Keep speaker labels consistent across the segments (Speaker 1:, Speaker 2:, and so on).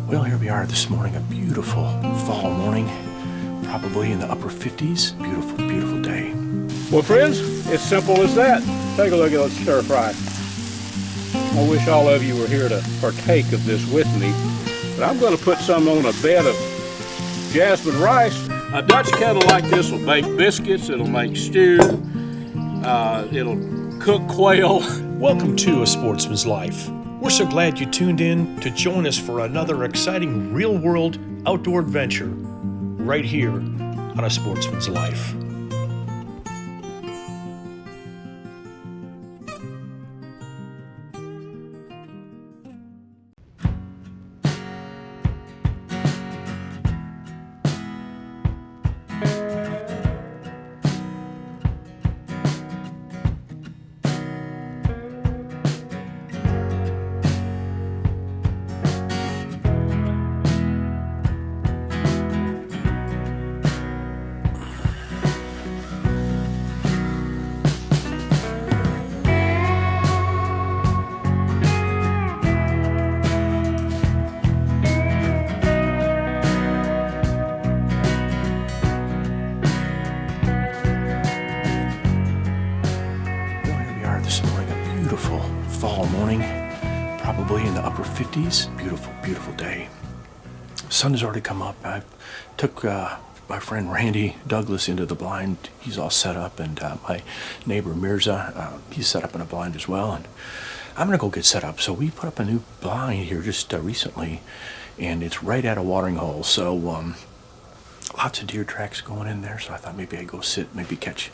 Speaker 1: Well, here we are this morning, a beautiful fall morning, probably in the upper 50s. Beautiful, beautiful day.
Speaker 2: Well, friends, it's simple as that. Take a look at that stir fry. I wish all of you were here to partake of this with me, but I'm going to put some on a bed of jasmine rice. A Dutch kettle like this will bake biscuits, it'll make stew, it'll cook quail.
Speaker 3: Welcome to A Sportsman's Life. We're so glad you tuned in to join us for another exciting real-world outdoor adventure right here on A Sportsman's Life.
Speaker 1: This morning, a beautiful fall morning, probably in the upper 50s. Beautiful, beautiful day. Sun has already come up. I took my friend Randy Douglas into the blind. He's all set up, and my neighbor Mirza, he's set up in a blind as well. And I'm gonna go get set up. So we put up a new blind here just recently, and it's right at a watering hole. So lots of deer tracks going in there, so I thought maybe I'd go sit, maybe catch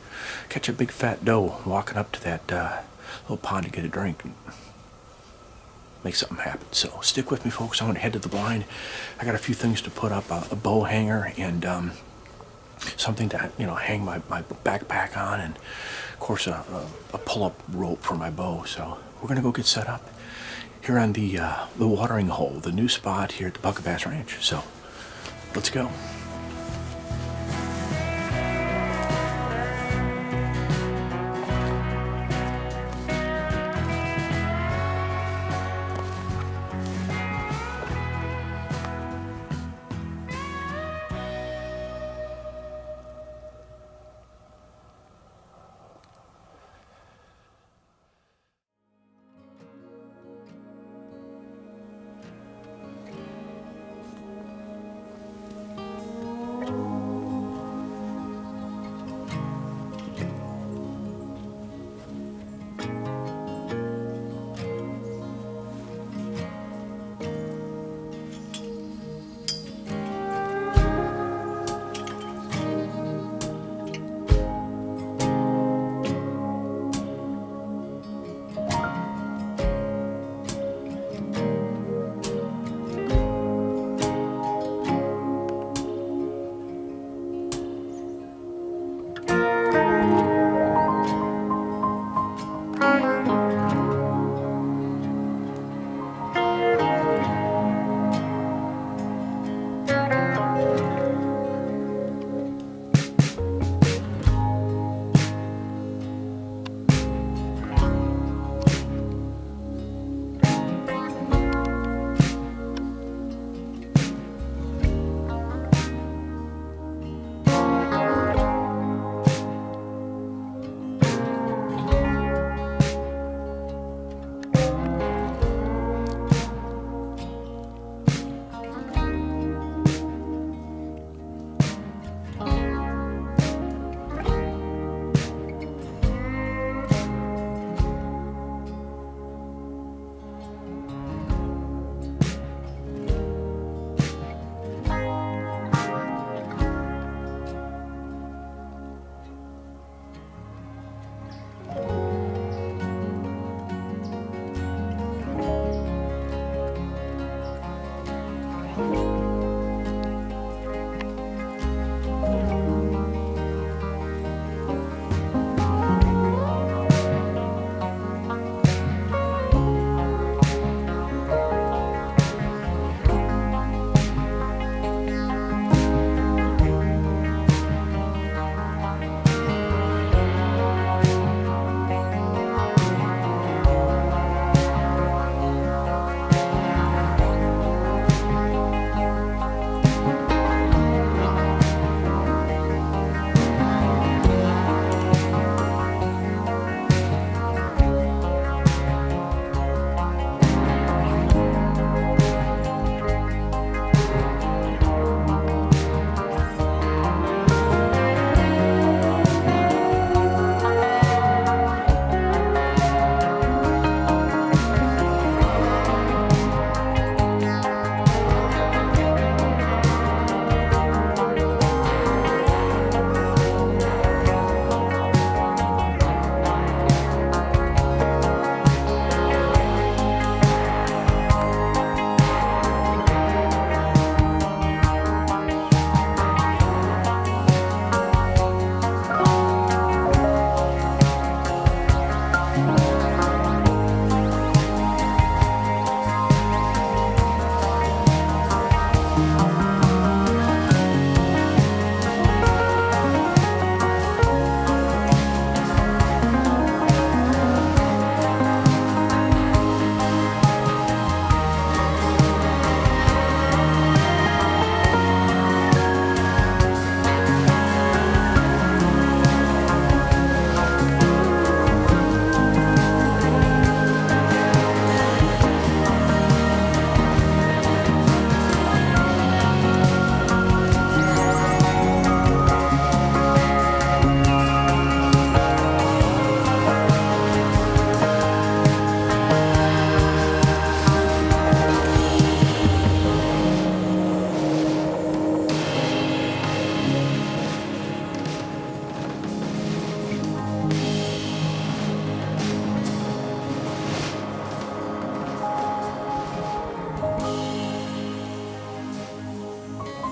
Speaker 1: a big fat doe walking up to that little pond to get a drink and make something happen. So stick with me, folks. I'm going to head to the blind. I got a few things to put up, a bow hanger and something to hang my backpack on, and of course a pull-up rope for my bow. So we're going to go get set up here on the watering hole, the new spot here at the Bucket Bass Ranch. So let's go.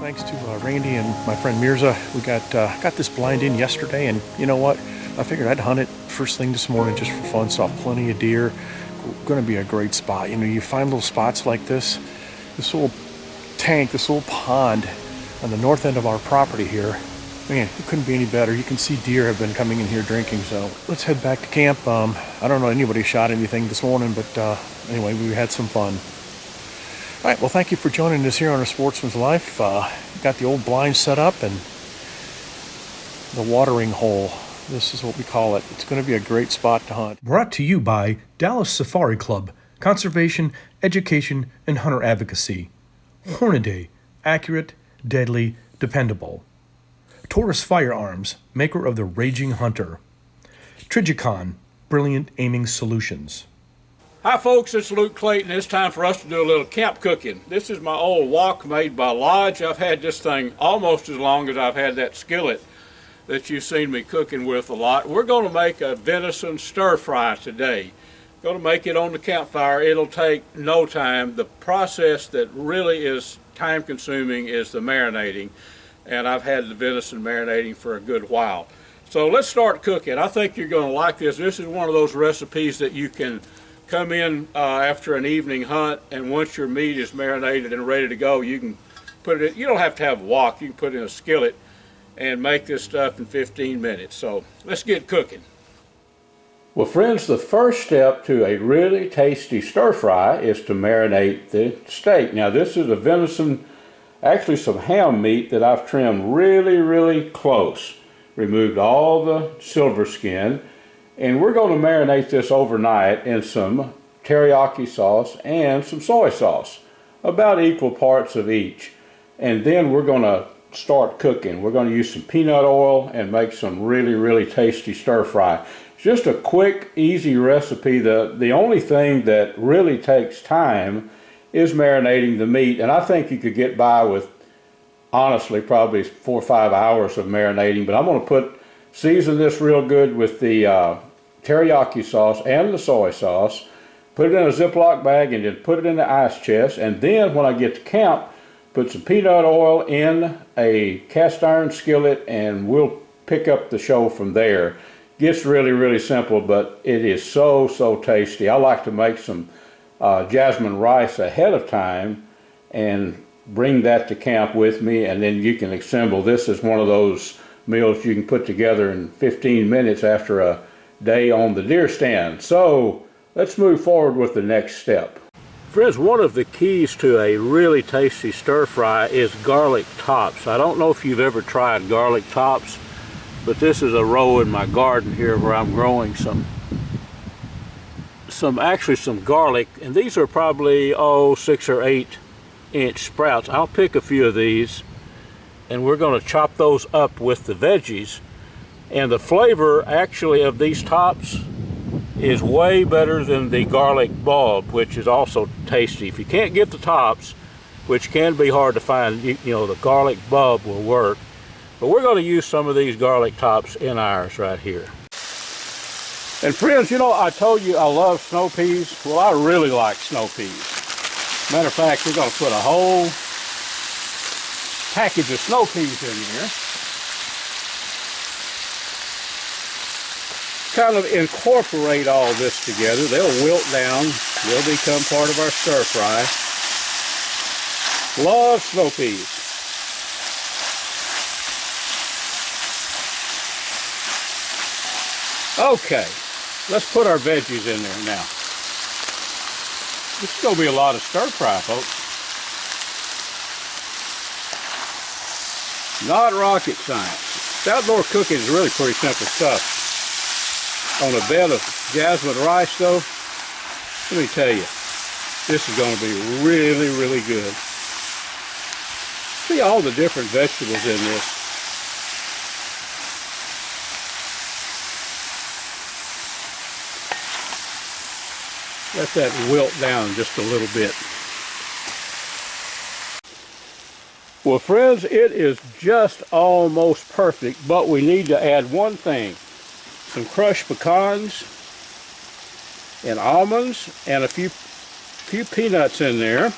Speaker 1: Thanks to Randy and my friend Mirza, we got this blind in yesterday, and you know what? I figured I'd hunt it first thing this morning just for fun. Saw plenty of deer. Going to be a great spot. You know, you find little spots like this little tank, this little pond on the north end of our property here. Man, it couldn't be any better. You can see deer have been coming in here drinking. So let's head back to camp. I don't know anybody shot anything this morning, but anyway, we had some fun. All right, well, thank you for joining us here on A Sportsman's Life. Got the old blind set up and the watering hole. This is what we call it. It's going to be a great spot to hunt.
Speaker 3: Brought to you by Dallas Safari Club, Conservation, Education, and Hunter Advocacy. Hornaday, accurate, deadly, dependable. Taurus Firearms, maker of the Raging Hunter. Trigicon, brilliant aiming solutions.
Speaker 2: Hi folks, it's Luke Clayton. It's time for us to do a little camp cooking. This is my old wok made by Lodge. I've had this thing almost as long as I've had that skillet that you've seen me cooking with a lot. We're going to make a venison stir fry today. Going to make it on the campfire. It'll take no time. The process that really is time consuming is the marinating, and I've had the venison marinating for a good while. So let's start cooking. I think you're going to like this. This is one of those recipes that you can come in after an evening hunt, and once your meat is marinated and ready to go, you can put it in. You don't have to have a wok. You can put it in a skillet and make this stuff in 15 minutes. So let's get cooking. Well, friends, the first step to a really tasty stir fry is to marinate the steak. Now, this is a venison, actually some ham meat that I've trimmed really, really close. Removed all the silver skin. And we're going to marinate this overnight in some teriyaki sauce and some soy sauce, about equal parts of each. And then we're going to start cooking. We're going to use some peanut oil and make some really, really tasty stir fry. It's just a quick, easy recipe. The only thing that really takes time is marinating the meat. And I think you could get by with, honestly, probably 4 or 5 hours of marinating. But I'm going to season this real good with the teriyaki sauce and the soy sauce. Put it in a Ziploc bag and then put it in the ice chest. And then when I get to camp, put some peanut oil in a cast iron skillet, and we'll pick up the show from there. Gets really, really simple, but it is so, so tasty. I like to make some jasmine rice ahead of time and bring that to camp with me, and then you can assemble. This is one of those meals you can put together in 15 minutes after a day on the deer stand. So let's move forward with the next step. Friends, one of the keys to a really tasty stir fry is garlic tops. I don't know if you've ever tried garlic tops, but this is a row in my garden here where I'm growing some garlic, and these are probably 6 or 8 inch sprouts. I'll pick a few of these, and we're going to chop those up with the veggies. And the flavor actually of these tops is way better than the garlic bulb, which is also tasty. If you can't get the tops, which can be hard to find, you know, the garlic bulb will work. But we're going to use some of these garlic tops in ours right here. And friends, you know, I told you I love snow peas. Well, I really like snow peas. Matter of fact, we're going to put a whole package of snow peas in here. Kind of incorporate all this together. They'll wilt down. They'll become part of our stir fry. Love snow peas. Okay, let's put our veggies in there now. This is going to be a lot of stir fry, folks. Not rocket science. Outdoor cooking is really pretty simple stuff. On a bed of jasmine rice, though, let me tell you, this is going to be really, really good. See all the different vegetables in this. Let that wilt down just a little bit. Well, friends, it is just almost perfect, but we need to add one thing. Some crushed pecans and almonds and a few peanuts in there.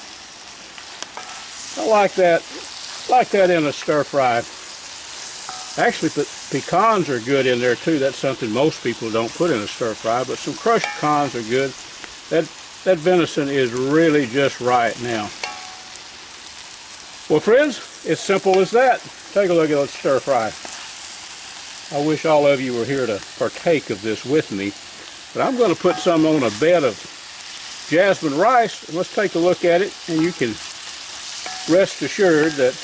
Speaker 2: I like that Like that in a stir fry. Actually, pecans are good in there too. That's something most people don't put in a stir fry, but some crushed pecans are good. That venison is really just right now. Well, friends, it's simple as that. Take a look at that stir fry. I wish all of you were here to partake of this with me, but I'm going to put some on a bed of jasmine rice. Let's take a look at it, and you can rest assured that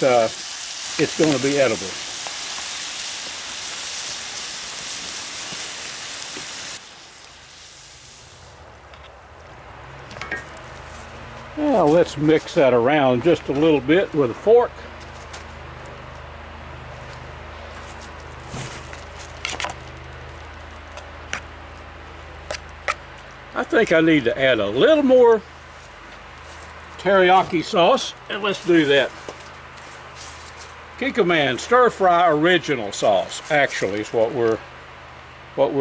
Speaker 2: it's going to be edible. Now let's mix that around just a little bit with a fork. I think I need to add a little more teriyaki sauce, and let's do that. Kikkoman stir fry original sauce actually is what we're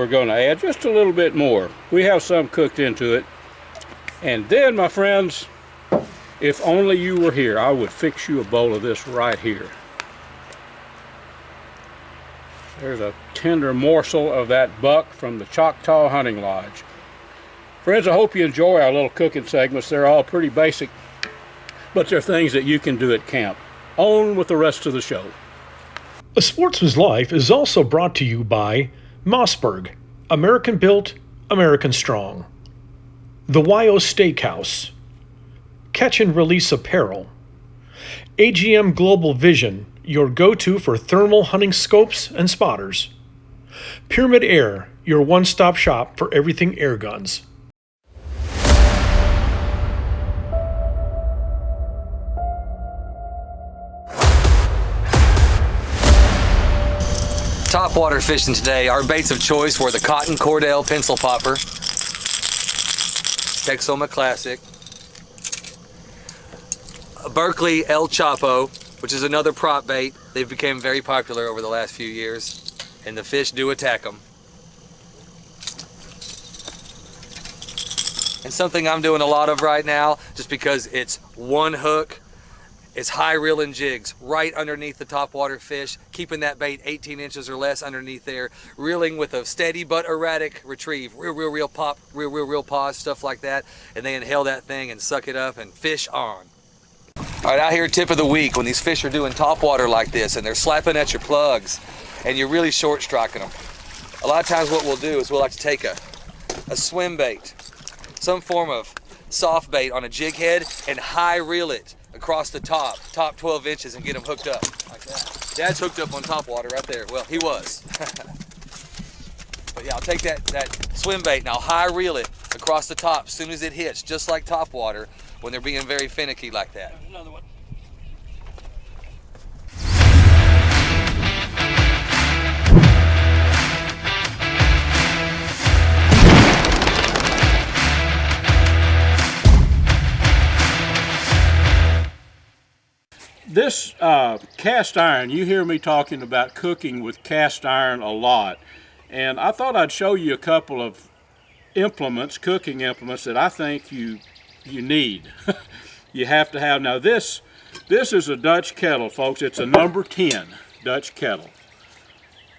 Speaker 2: going to add, just a little bit more. We have some cooked into it. And then, my friends, if only you were here, I would fix you a bowl of this right here. There's a tender morsel of that buck from the Choctaw Hunting Lodge. Friends, I hope you enjoy our little cooking segments. They're all pretty basic, but they're things that you can do at camp. On with the rest of the show.
Speaker 3: A Sportsman's Life is also brought to you by Mossberg, American Built, American Strong. The YO Steakhouse, Catch and Release Apparel, AGM Global Vision, your go-to for thermal hunting scopes and spotters, Pyramid Air, your one-stop shop for everything air guns.
Speaker 4: Top water fishing today. Our baits of choice were the Cotton Cordell Pencil Popper, Texoma Classic, Berkeley El Chapo, which is another prop bait. They've become very popular over the last few years, and the fish do attack them. And something I'm doing a lot of right now, just because it's one hook, it's high reeling jigs right underneath the top water fish, keeping that bait 18 inches or less underneath there, reeling with a steady but erratic retrieve, real pop, real pause, stuff like that, and they inhale that thing and suck it up and fish on. All right, out here, tip of the week, when these fish are doing top water like this and they're slapping at your plugs and you're really short striking them, a lot of times what we'll do is we'll like to take a swim bait, some form of soft bait on a jig head, and high reel it across the top 12 inches and get them hooked up like that. Dad's hooked up on top water right there. Well, he was. But yeah, I'll take that swim bait and I'll high reel it across the top as soon as it hits, just like top water when they're being very finicky like that. Another one.
Speaker 2: This cast iron, you hear me talking about cooking with cast iron a lot, and I thought I'd show you a couple of implements, cooking implements, that I think you need. You have to have. Now this is a Dutch kettle, folks. It's a number 10 Dutch kettle.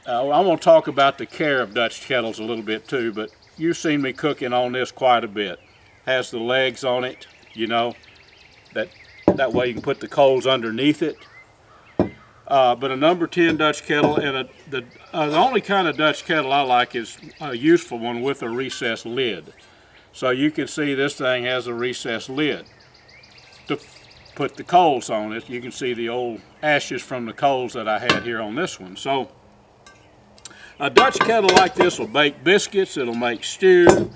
Speaker 2: I'm going to talk about the care of Dutch kettles a little bit too, but you've seen me cooking on this quite a bit. Has the legs on it, you know, that way you can put the coals underneath it. But a number 10 Dutch kettle, and the only kind of Dutch kettle I like is a useful one with a recessed lid. So you can see this thing has a recessed lid to put the coals on it. You can see the old ashes from the coals that I had here on this one. So a Dutch kettle like this will bake biscuits, it'll make stew,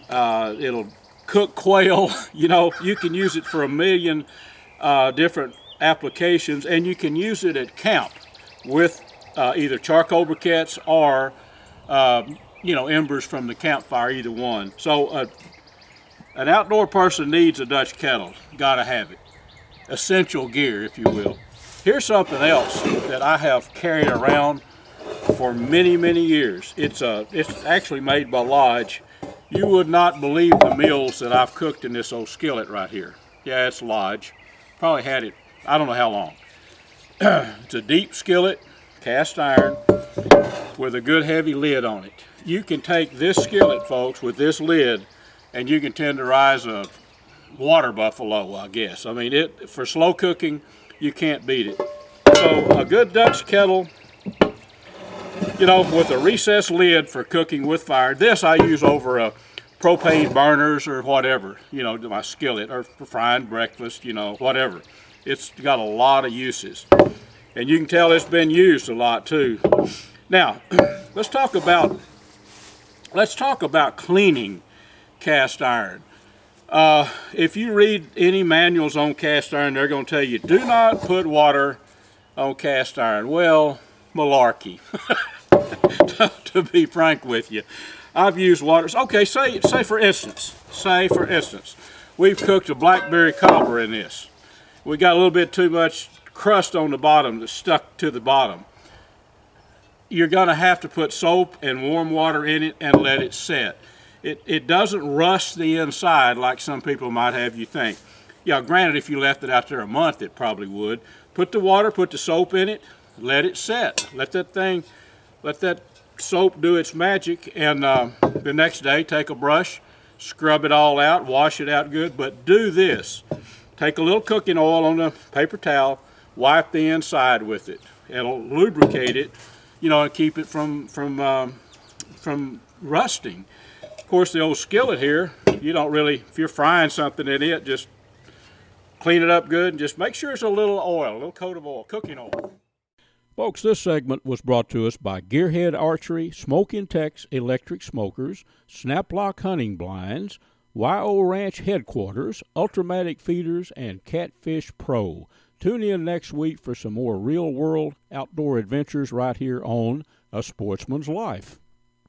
Speaker 2: it'll cook quail. You know, you can use it for a million different applications, and you can use it at camp with either charcoal briquettes or you know, embers from the campfire, either one. So an outdoor person needs a Dutch kettle. Gotta have it. Essential gear, if you will. Here's something else that I have carried around for many, many years. It's actually made by Lodge. You would not believe the meals that I've cooked in this old skillet right here. Yeah, it's Lodge. Probably had it, I don't know how long. It's a deep skillet, cast iron, with a good heavy lid on it. You can take this skillet, folks, with this lid, and you can tenderize a water buffalo, I guess. I mean, for slow cooking, you can't beat it. So a good Dutch kettle, you know, with a recessed lid for cooking with fire. This I use over a propane burners or whatever, you know, my skillet, or for frying breakfast, you know, whatever. It's got a lot of uses. And you can tell it's been used a lot too. Now, let's talk about cleaning cast iron. If you read any manuals on cast iron, they're going to tell you, do not put water on cast iron. Well, malarkey, to be frank with you. I've used water. Okay, say for instance, we've cooked a blackberry cobbler in this. We got a little bit too much crust on the bottom that's stuck to the bottom. You're going to have to put soap and warm water in it and let it set. It doesn't rust the inside like some people might have you think. Yeah, granted, if you left it out there a month, it probably would. Put the water, put the soap in it, let it set. Let that soap do its magic, and the next day take a brush, scrub it all out, wash it out good, but do this. Take a little cooking oil on a paper towel, wipe the inside with it. It'll lubricate it, you know, and keep it from rusting. Of course, the old skillet here, you don't really, if you're frying something in it, just clean it up good and just make sure it's a little oil, a little coat of oil, cooking oil.
Speaker 5: Folks, this segment was brought to us by Gearhead Archery, Smoke Intex Electric Smokers, Snaplock Hunting Blinds, YO Ranch Headquarters, Ultramatic Feeders, and Catfish Pro. Tune in next week for some more real-world outdoor adventures right here on A Sportsman's Life.